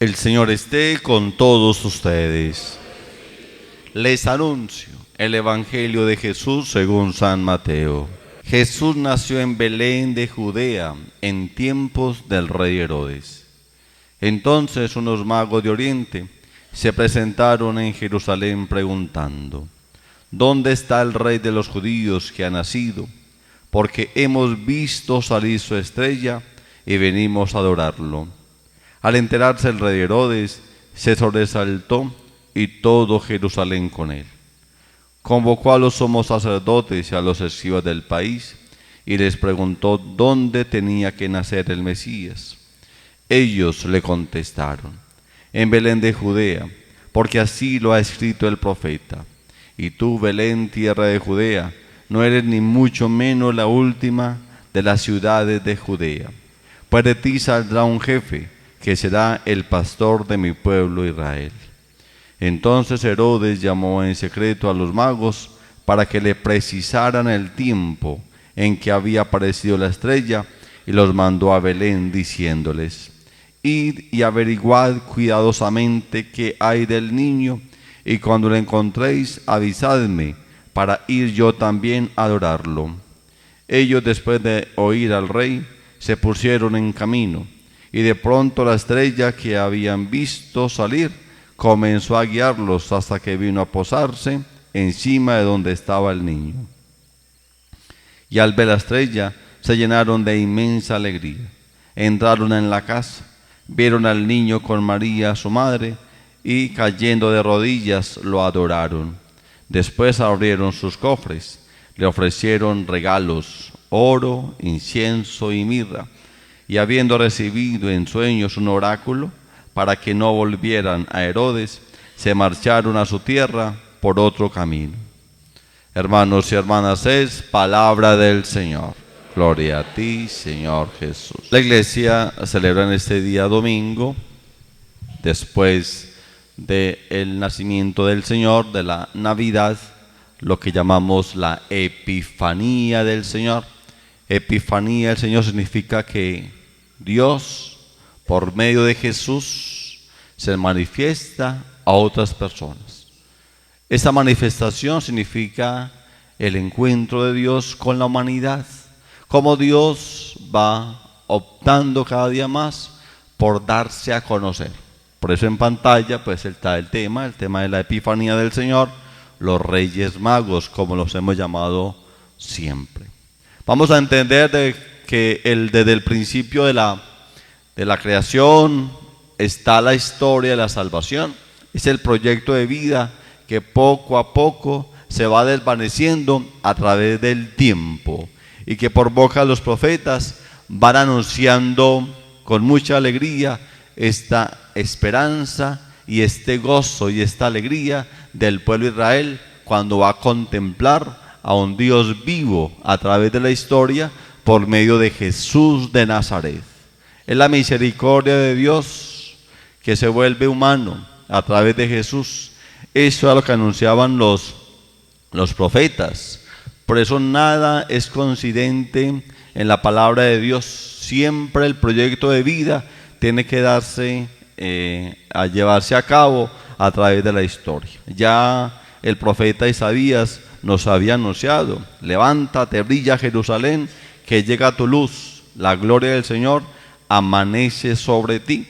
El Señor esté con todos ustedes. Les anuncio el Evangelio de Jesús según San Mateo. Jesús nació en Belén de Judea en tiempos del rey Herodes. Entonces unos magos de Oriente se presentaron en Jerusalén preguntando: ¿dónde está el rey de los judíos que ha nacido? Porque hemos visto salir su estrella y venimos a adorarlo. Al enterarse el rey Herodes, se sobresaltó y todo Jerusalén con él. Convocó a los sumos sacerdotes y a los escribas del país y les preguntó dónde tenía que nacer el Mesías. Ellos le contestaron: en Belén de Judea, porque así lo ha escrito el profeta. Y tú, Belén, tierra de Judea, no eres ni mucho menos la última de las ciudades de Judea, pues de ti saldrá un jefe que será el pastor de mi pueblo Israel. Entonces Herodes llamó en secreto a los magos para que le precisaran el tiempo en que había aparecido la estrella, y los mandó a Belén diciéndoles: id y averiguad cuidadosamente qué hay del niño, y cuando lo encontréis avisadme para ir yo también a adorarlo. Ellos, después de oír al rey, se pusieron en camino, y de pronto la estrella que habían visto salir comenzó a guiarlos hasta que vino a posarse encima de donde estaba el niño. Y al ver la estrella se llenaron de inmensa alegría. Entraron en la casa, vieron al niño con María su madre, y cayendo de rodillas lo adoraron. Después abrieron sus cofres, le ofrecieron regalos: oro, incienso y mirra. Y habiendo recibido en sueños un oráculo para que no volvieran a Herodes, se marcharon a su tierra por otro camino. Hermanos y hermanas, es palabra del Señor. Gloria a ti, Señor Jesús. La Iglesia celebra en este día domingo, después del nacimiento del Señor, de la Navidad, lo que llamamos la Epifanía del Señor. Epifanía del Señor significa que Dios, por medio de Jesús, se manifiesta a otras personas. Esta manifestación significa el encuentro de Dios con la humanidad, como Dios va optando cada día más por darse a conocer. Por eso en pantalla pues está el tema de la Epifanía del Señor, los Reyes Magos, como los hemos llamado siempre. Vamos a entender que desde el principio de la creación está la historia de la salvación. Es el proyecto de vida que poco a poco se va desvaneciendo a través del tiempo, y que por boca de los profetas van anunciando con mucha alegría esta esperanza y este gozo y esta alegría del pueblo de Israel cuando va a contemplar a un Dios vivo a través de la historia por medio de Jesús de Nazaret. Es la misericordia de Dios que se vuelve humano a través de Jesús. Eso es lo que anunciaban los profetas. Por eso nada es coincidente en la palabra de Dios. Siempre el proyecto de vida tiene que a llevarse a cabo a través de la historia. Ya el profeta Isaías nos había anunciado: levántate, brilla Jerusalén, que llega tu luz, la gloria del Señor amanece sobre ti.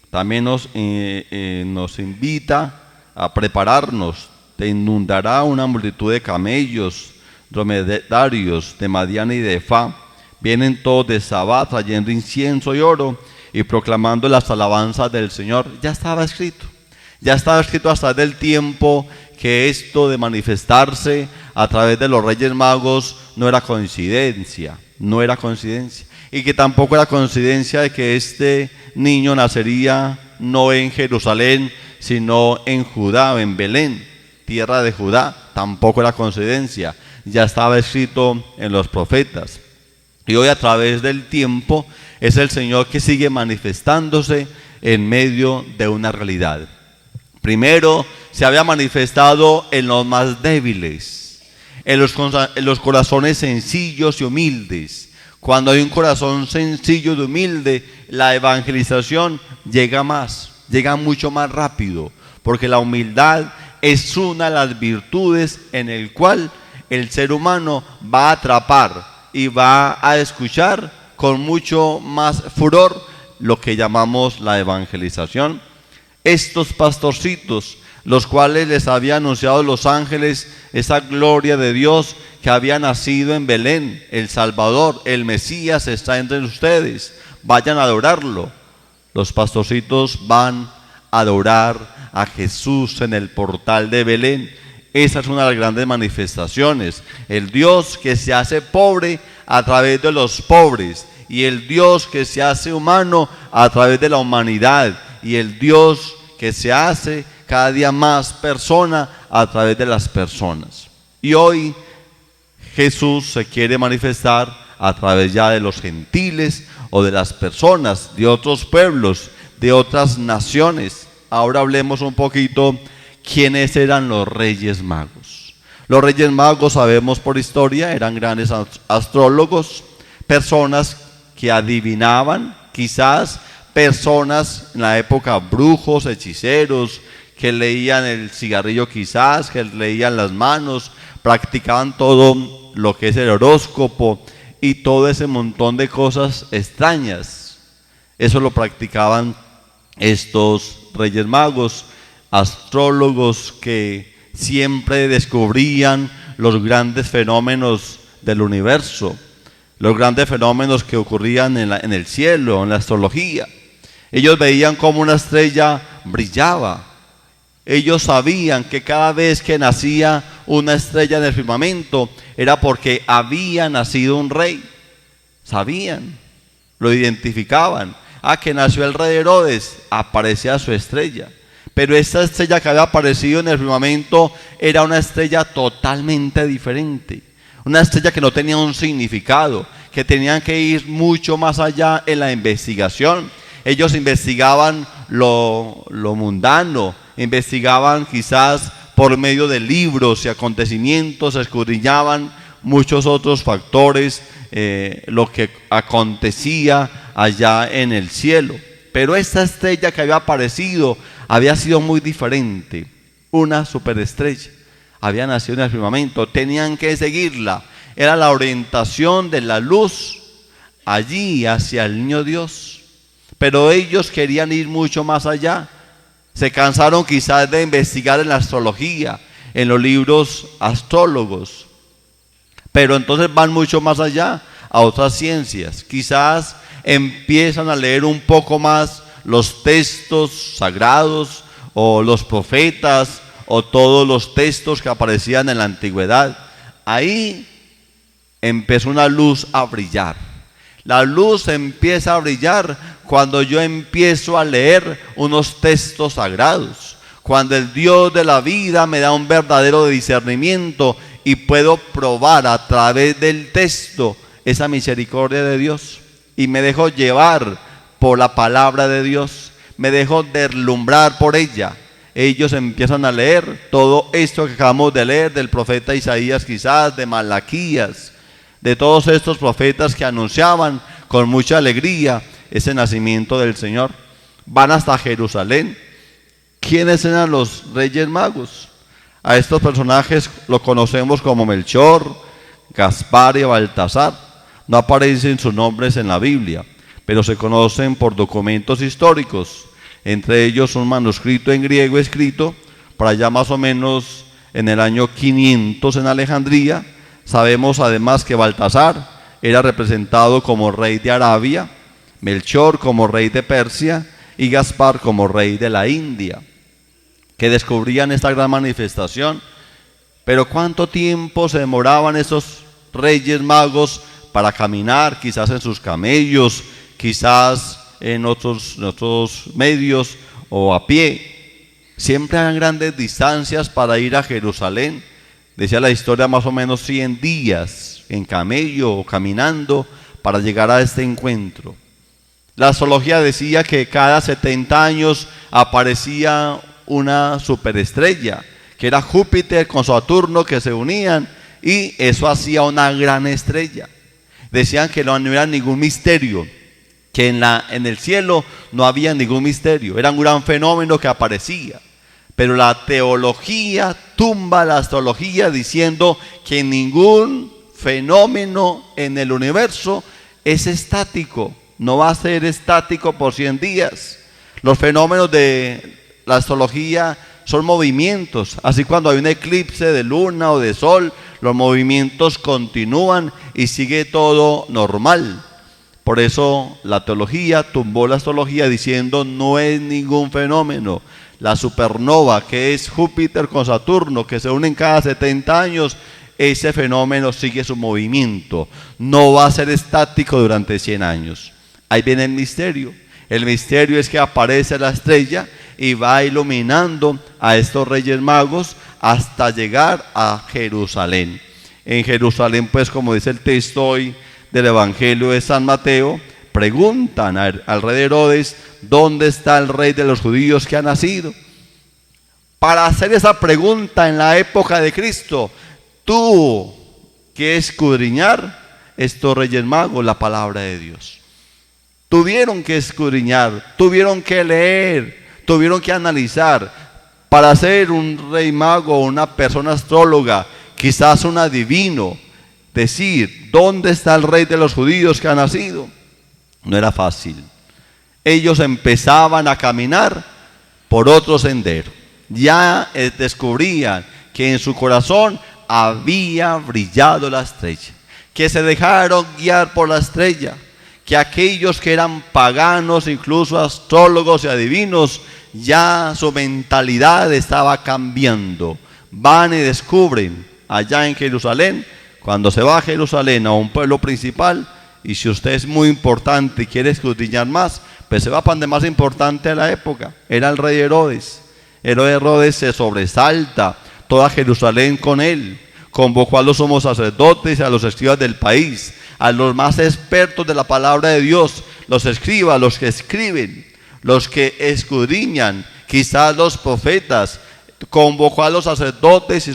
También nos invita a prepararnos. Te inundará una multitud de camellos, dromedarios de Madián y de Efá. Vienen todos de Sabá trayendo incienso y oro y proclamando las alabanzas del Señor. Ya estaba escrito hasta del tiempo que esto de manifestarse a través de los Reyes Magos no era coincidencia, y que tampoco era coincidencia de que este niño nacería no en Jerusalén, sino en Judá, en Belén, tierra de Judá. Tampoco era coincidencia, ya estaba escrito en los profetas. Y hoy, a través del tiempo, es el Señor que sigue manifestándose en medio de una realidad. Primero, se había manifestado en los más débiles, en los corazones sencillos y humildes. Cuando hay un corazón sencillo y humilde, la evangelización llega más. llegan mucho más rápido, porque la humildad es una de las virtudes en el cual el ser humano va a atrapar y va a escuchar con mucho más furor lo que llamamos la evangelización. Estos pastorcitos, los cuales les había anunciado los ángeles esa gloria de Dios que había nacido en Belén, el Salvador, el Mesías está entre ustedes, vayan a adorarlo. Los pastorcitos van a adorar a Jesús en el portal de Belén. Esa es una de las grandes manifestaciones, el Dios que se hace pobre a través de los pobres, y el Dios que se hace humano a través de la humanidad, y el Dios que se hace cada día más persona a través de las personas. Y hoy Jesús se quiere manifestar a través ya de los gentiles o de las personas de otros pueblos, de otras naciones. Ahora hablemos un poquito quiénes eran los Reyes Magos. Los Reyes Magos, sabemos por historia, eran grandes astrólogos, personas que adivinaban, quizás personas en la época, brujos, hechiceros, que leían el cigarrillo quizás, que leían las manos, practicaban todo lo que es el horóscopo y todo ese montón de cosas extrañas. Eso lo practicaban estos Reyes Magos, astrólogos que siempre descubrían los grandes fenómenos del universo, los grandes fenómenos que ocurrían en el cielo, en la astrología. Ellos veían cómo una estrella brillaba. Ellos sabían que cada vez que nacía una estrella en el firmamento era porque había nacido un rey. Sabían, lo identificaban. Que nació el rey Herodes, aparecía su estrella. Pero esta estrella que había aparecido en el firmamento era una estrella totalmente diferente. Una estrella que no tenía un significado, que tenían que ir mucho más allá en la investigación. Ellos investigaban lo mundano, investigaban quizás por medio de libros y acontecimientos, escudriñaban muchos otros factores, lo que acontecía allá en el cielo. Pero esta estrella que había aparecido había sido muy diferente, una superestrella. Había nacido en el firmamento, tenían que seguirla. Era la orientación de la luz allí hacia el niño Dios. Pero ellos querían ir mucho más allá. Se cansaron quizás de investigar en la astrología, en los libros astrólogos. Pero entonces van mucho más allá, a otras ciencias. Quizás empiezan a leer un poco más los textos sagrados o los profetas o todos los textos que aparecían en la antigüedad. Ahí empezó una luz a brillar. La luz empieza a brillar cuando yo empiezo a leer unos textos sagrados, cuando el Dios de la vida me da un verdadero discernimiento y puedo probar a través del texto esa misericordia de Dios y me dejo llevar por la palabra de Dios, me dejo deslumbrar por ella. Ellos empiezan a leer todo esto que acabamos de leer del profeta Isaías, quizás de Malaquías, de todos estos profetas que anunciaban con mucha alegría ese nacimiento del Señor. Van hasta Jerusalén. ¿Quiénes eran los Reyes Magos? A estos personajes los conocemos como Melchor, Gaspar y Baltasar. No aparecen sus nombres en la Biblia, pero se conocen por documentos históricos. Entre ellos un manuscrito en griego escrito por allá más o menos en el año 500 en Alejandría. Sabemos además que Baltasar era representado como rey de Arabia, Melchor como rey de Persia y Gaspar como rey de la India, que descubrían esta gran manifestación. Pero ¿cuánto tiempo se demoraban esos Reyes Magos para caminar? Quizás en sus camellos, quizás en otros medios o a pie. Siempre eran grandes distancias para ir a Jerusalén. Decía la historia más o menos 100 días en camello o caminando para llegar a este encuentro. La astrología decía que cada 70 años aparecía una superestrella, que era Júpiter con Saturno, que se unían y eso hacía una gran estrella. Decían que no era ningún misterio, que en el cielo no había ningún misterio, era un gran fenómeno que aparecía. Pero la teología tumba la astrología diciendo que ningún fenómeno en el universo es estático, no va a ser estático por 100 días. Los fenómenos de la astrología son movimientos, así cuando hay un eclipse de luna o de sol, los movimientos continúan y sigue todo normal. Por eso la teología tumbó la astrología diciendo no es ningún fenómeno. La supernova, que es Júpiter con Saturno, que se unen cada 70 años, ese fenómeno sigue su movimiento. No va a ser estático durante 100 años. Ahí viene el misterio. El misterio es que aparece la estrella y va iluminando a estos reyes magos hasta llegar a Jerusalén. En Jerusalén, pues, como dice el texto hoy del Evangelio de San Mateo, preguntan al rey Herodes, ¿dónde está el rey de los judíos que ha nacido? Para hacer esa pregunta en la época de Cristo, tuvo que escudriñar estos reyes magos la palabra de Dios. Tuvieron que escudriñar, tuvieron que leer, tuvieron que analizar. Para ser un rey mago, una persona astróloga, quizás un adivino, decir, ¿dónde está el rey de los judíos que ha nacido? No era fácil. Ellos empezaban a caminar por otro sendero. Ya descubrían que en su corazón había brillado la estrella, que se dejaron guiar por la estrella, que aquellos que eran paganos, incluso astrólogos y adivinos, ya su mentalidad estaba cambiando. Van y descubren allá en Jerusalén, cuando se va a Jerusalén, a un pueblo principal, y si usted es muy importante y quiere escudriñar más, pues se va para donde más importante de la época, era el rey Herodes. Herodes se sobresalta, toda Jerusalén con él, convocó a los sumos sacerdotes y a los escribas del país, a los más expertos de la palabra de Dios, los escribas, los que escriben, los que escudriñan, quizás los profetas. Convocó a los sacerdotes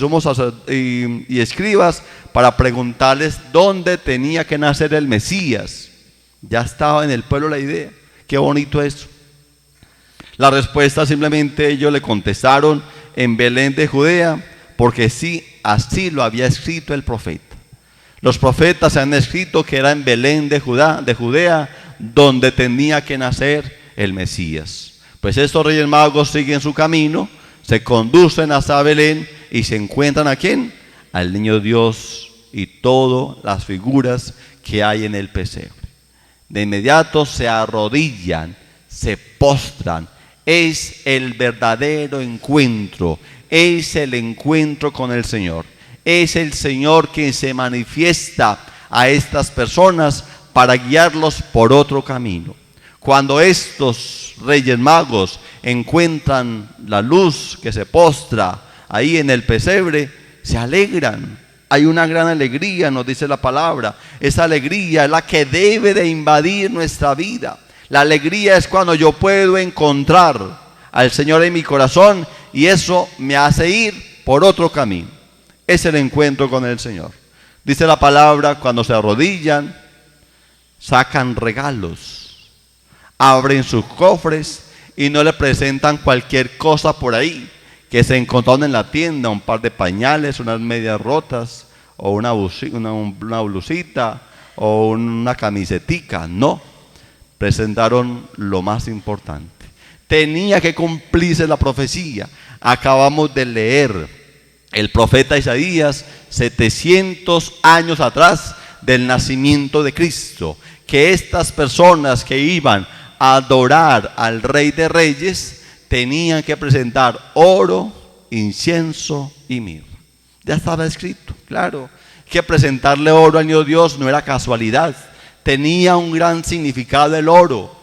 y escribas para preguntarles dónde tenía que nacer el Mesías. Ya estaba en el pueblo la idea. Qué bonito eso. La respuesta simplemente ellos le contestaron en Belén de Judea, porque sí, así lo había escrito el profeta. Los profetas han escrito que era en Belén de Judea, donde tenía que nacer el Mesías. Pues estos reyes magos siguen su camino, se conducen hasta Belén y se encuentran ¿a quién? Al niño Dios y todas las figuras que hay en el pesebre. De inmediato se arrodillan, se postran. Es el verdadero encuentro, es el encuentro con el Señor. Es el Señor quien se manifiesta a estas personas para guiarlos por otro camino. Cuando estos reyes magos encuentran la luz que se postra ahí en el pesebre, se alegran. Hay una gran alegría, nos dice la palabra. Esa alegría es la que debe de invadir nuestra vida. La alegría es cuando yo puedo encontrar al Señor en mi corazón y eso me hace ir por otro camino. Es el encuentro con el Señor. Dice la palabra, cuando se arrodillan, sacan regalos, abren sus cofres y no le presentan cualquier cosa por ahí que se encontraron en la tienda, un par de pañales, unas medias rotas, o una blusita, o una camisetica. No, presentaron lo más importante. Tenía que cumplirse la profecía. Acabamos de leer el profeta Isaías 700 años atrás del nacimiento de Cristo, que estas personas que iban a adorar al Rey de Reyes tenían que presentar oro, incienso y mirra. Ya estaba escrito, claro, que presentarle oro al niño Dios no era casualidad, tenía un gran significado el oro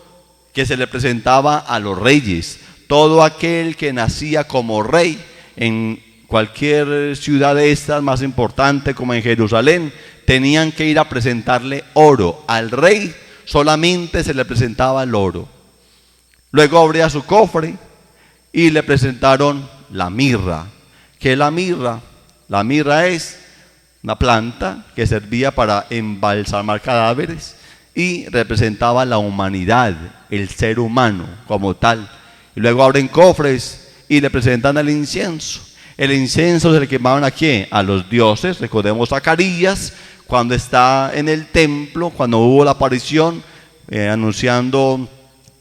que se le presentaba a los reyes. Todo aquel que nacía como rey en cualquier ciudad de estas más importante como en Jerusalén, tenían que ir a presentarle oro. Al rey solamente se le presentaba el oro. Luego abría su cofre y le presentaron la mirra. ¿Qué es la mirra? La mirra es una planta que servía para embalsamar cadáveres y representaba la humanidad, el ser humano como tal. Y luego abren cofres y le presentan el incienso. El incienso se le quemaban ¿a quién? A los dioses. Recordemos Zacarías cuando está en el templo, cuando hubo la aparición anunciando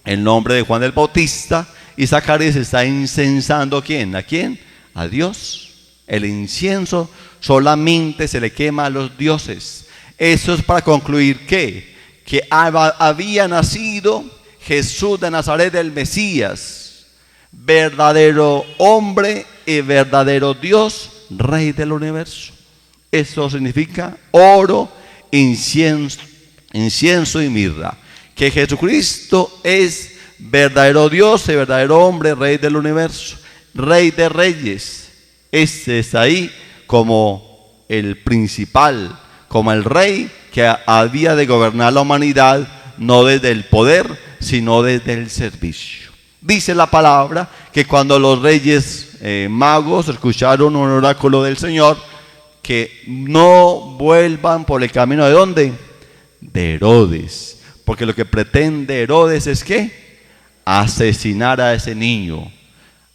el nombre de Juan el Bautista, y Zacarías está incensando ¿a quién? ¿A quién? A Dios. El incienso solamente se le quema a los dioses. Eso es para concluir que había nacido Jesús de Nazaret, el Mesías, verdadero hombre y verdadero Dios, Rey del universo. Eso significa oro, incienso y mirra. Que Jesucristo es verdadero Dios y verdadero hombre, Rey del universo, Rey de reyes. Este es ahí como el principal, como el rey que había de gobernar la humanidad, no desde el poder, sino desde el servicio. Dice la palabra que cuando los reyes magos escucharon un oráculo del Señor, que no vuelvan por el camino ¿de dónde? De Herodes. Porque lo que pretende Herodes es ¿qué? Asesinar a ese niño.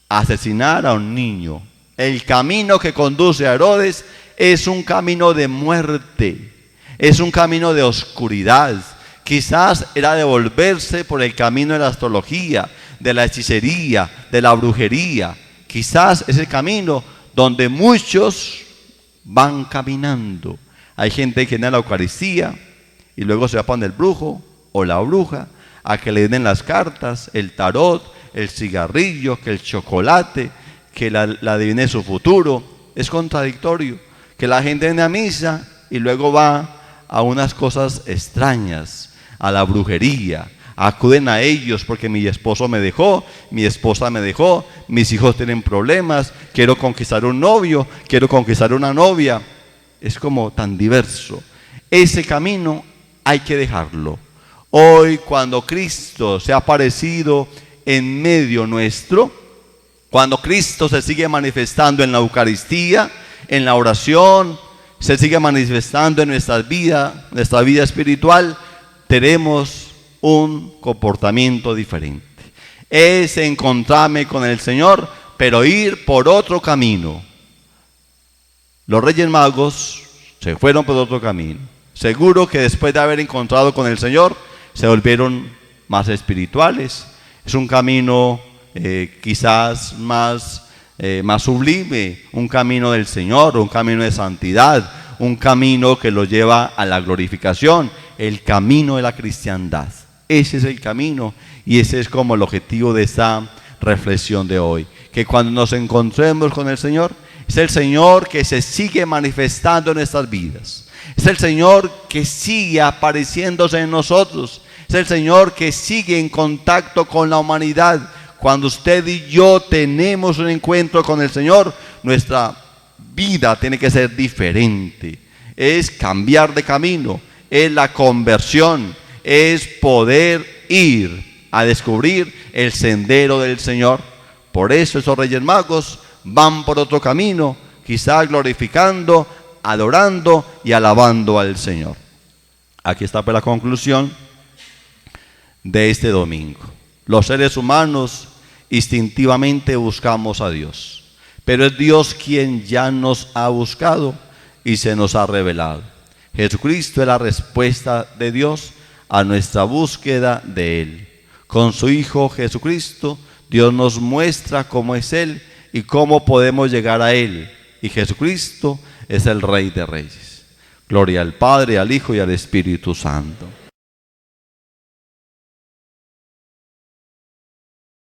Asesinar a un niño. El camino que conduce a Herodes es un camino de muerte. Es un camino de oscuridad. Quizás era de volverse por el camino de la astrología, de la hechicería, de la brujería. Quizás es el camino donde muchos van caminando. Hay gente que viene a la Eucaristía y luego se va para el brujo o la bruja a que le den las cartas, el tarot, el cigarrillo, que el chocolate, que la adivine su futuro. Es contradictorio que la gente viene a misa y luego va a unas cosas extrañas, a la brujería. Acuden a ellos porque mi esposo me dejó, mi esposa me dejó, mis hijos tienen problemas, quiero conquistar un novio, quiero conquistar una novia. Es como tan diverso. Ese camino hay que dejarlo. Hoy, cuando Cristo se ha aparecido en medio nuestro, cuando Cristo se sigue manifestando en la Eucaristía, en la oración, se sigue manifestando en nuestra vida espiritual, tenemos un comportamiento diferente. Es encontrarme con el Señor, pero ir por otro camino. Los Reyes Magos se fueron por otro camino. Seguro que después de haber encontrado con el Señor, se volvieron más espirituales. Es un camino quizás más sublime, un camino del Señor, un camino de santidad, un camino que los lleva a la glorificación, el camino de la cristiandad. Ese es el camino y ese es como el objetivo de esta reflexión de hoy. Que cuando nos encontremos con el Señor, es el Señor que se sigue manifestando en nuestras vidas. Es el Señor que sigue apareciéndose en nosotros. Es el Señor que sigue en contacto con la humanidad. Cuando usted y yo tenemos un encuentro con el Señor, nuestra vida tiene que ser diferente. Es cambiar de camino, es la conversión, es poder ir a descubrir el sendero del Señor. Por eso esos Reyes Magos van por otro camino, quizás glorificando, adorando y alabando al Señor. Aquí está pues la conclusión de este domingo. Los seres humanos instintivamente buscamos a Dios, pero es Dios quien ya nos ha buscado y se nos ha revelado. Jesucristo es la respuesta de Dios a nuestra búsqueda de Él. Con su Hijo Jesucristo, Dios nos muestra cómo es Él y cómo podemos llegar a Él. Y Jesucristo es el Rey de Reyes. Gloria al Padre, al Hijo y al Espíritu Santo.